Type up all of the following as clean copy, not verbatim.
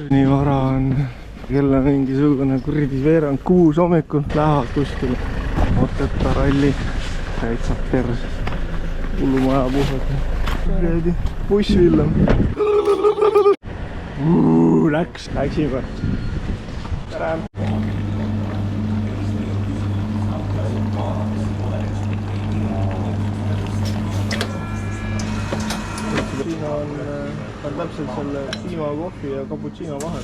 Nii vara on. Kell on mingisugune kuradi veerand 6 hommikul. Lähevad kuskil Otepää Talveralli. Täitsa perses. Hullumaja puhvad. Bussvillem. Läksime. Tere! Siin on täpselt selle piima, kohvi ja cappuccino vahel.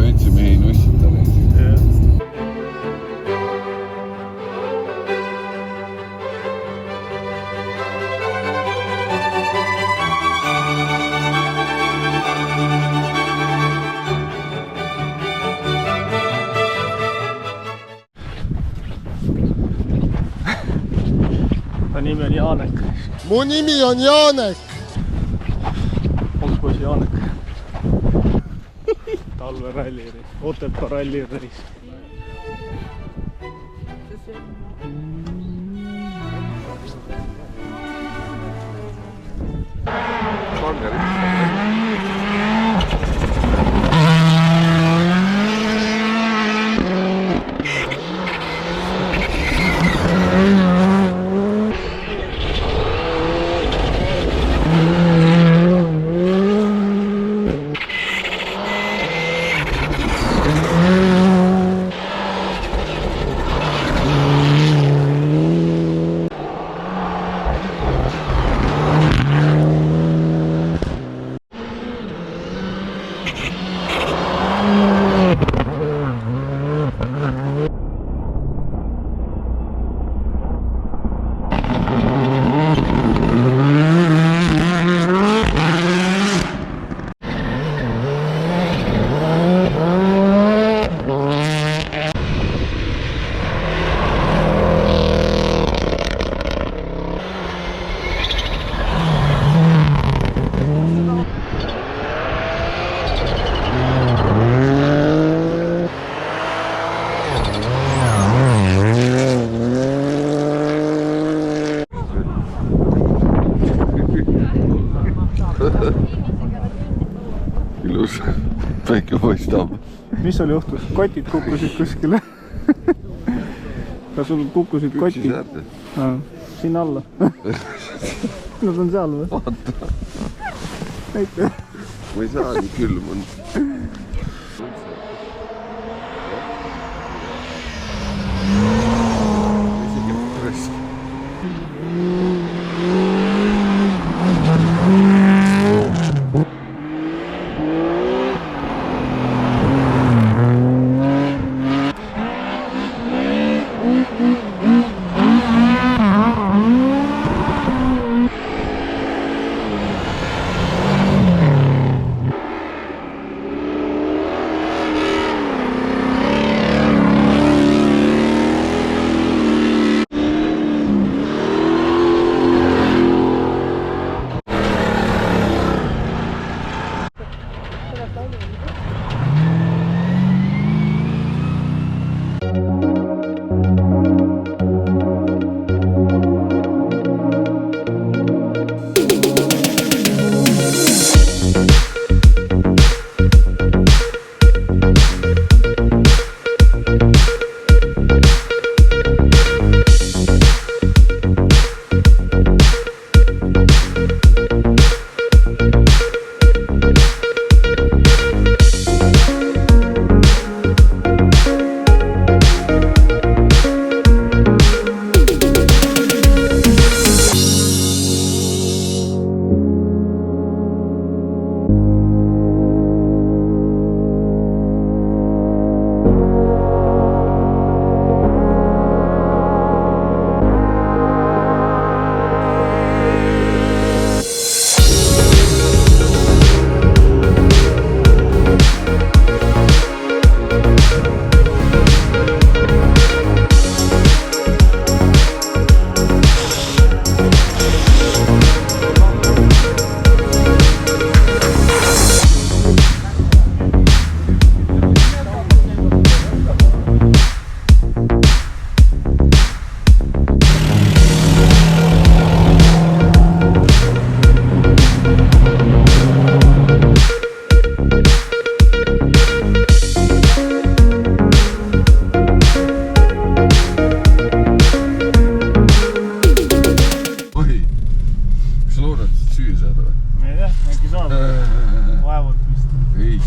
Võtsime ei nussita neid. Ta nimi on Janek. Mu nimi on Janek. Olgu Janek. Talveralli reis, Otepää ralli reis. Ilus päike paistab. Mis sul juhtus? Kotid kukkusid kuskile? Kas sul kukkusid kotid? Sinna alla. Nad on seal või? Vaata. Näite. Ma ei saa nii külm on. Isegi press.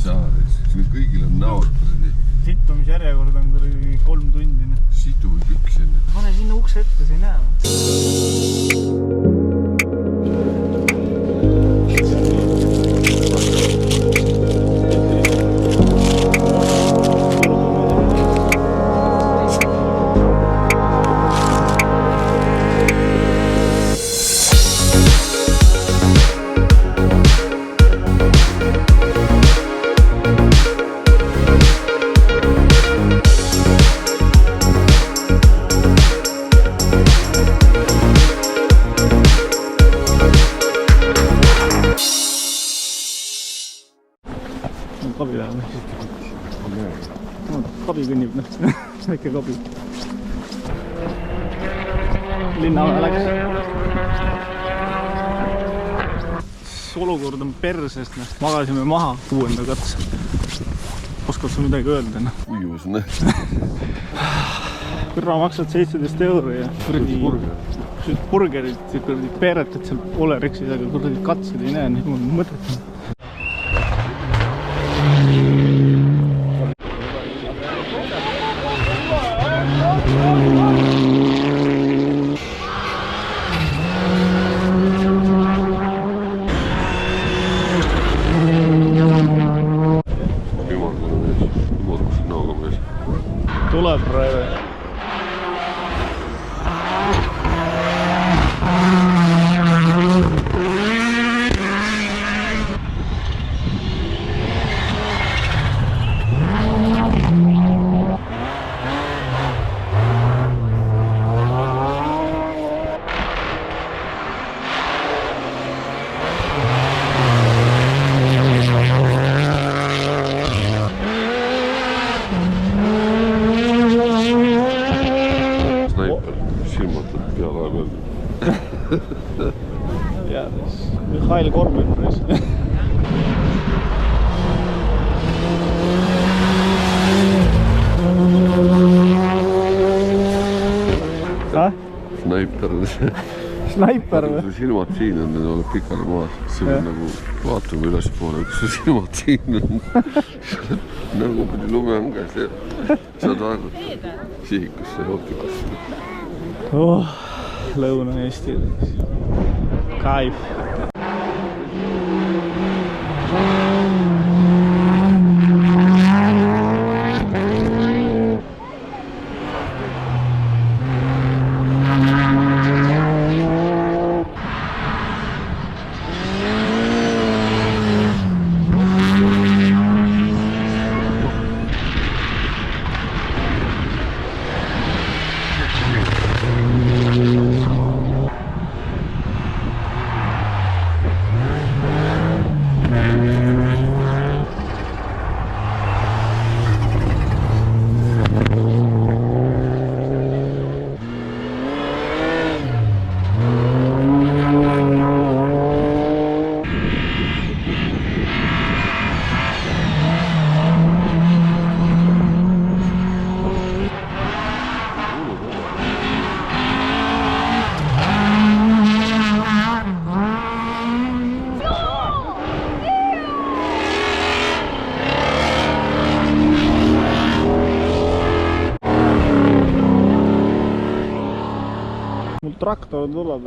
saa, siin kõigil on näod. Sittumisjärjekord on 3 tundi. Situid üks enne. Pane sinna ukse ette, sa ei näe. Kabi läheme. Kabi kõnnib, väike kabi. Linna läks. Olukord on persest, magasime maha 6. katse. Oskad sa midagi öelda? Ujus, Kõrva maksad 17 € ja burgerit peeretad seal Oleriksis, aga katsed ei näe, nii mul mõtet. Tuleb praegu. Mihhail Korbenpris. Snaiper või? Kui silmad siin on, need oled pikal maas. See on nagu vaatame ülespoole, kus su silmad siin on. Nagu pidi lume on käes ja saad vaadata sihikusse ja optikusse. Lõuna-Eesti. Kaif. Traktor tuleb.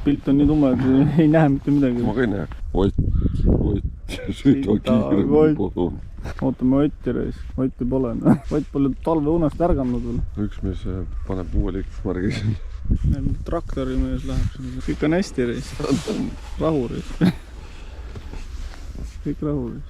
Pilt on nii tume, et ei näe mitte midagi. Ma ka ei näe. Ott, sõida kiirem pool. Ootame Otti reis. Otti pole. Ott pole talveunest ärganud veel. Üks mees paneb uue liikmärgi siin. Traktori mees läheb. Kõik on hästi reis. Rahu reis. Kõik rahulis.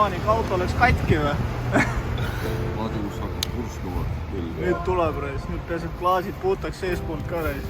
Mehaanik auto oleks katki või? Madus hakkab purskuma. Nüüd tuleb reis, nüüd peaasi, et klaasid puutaks seespoolt ka reis.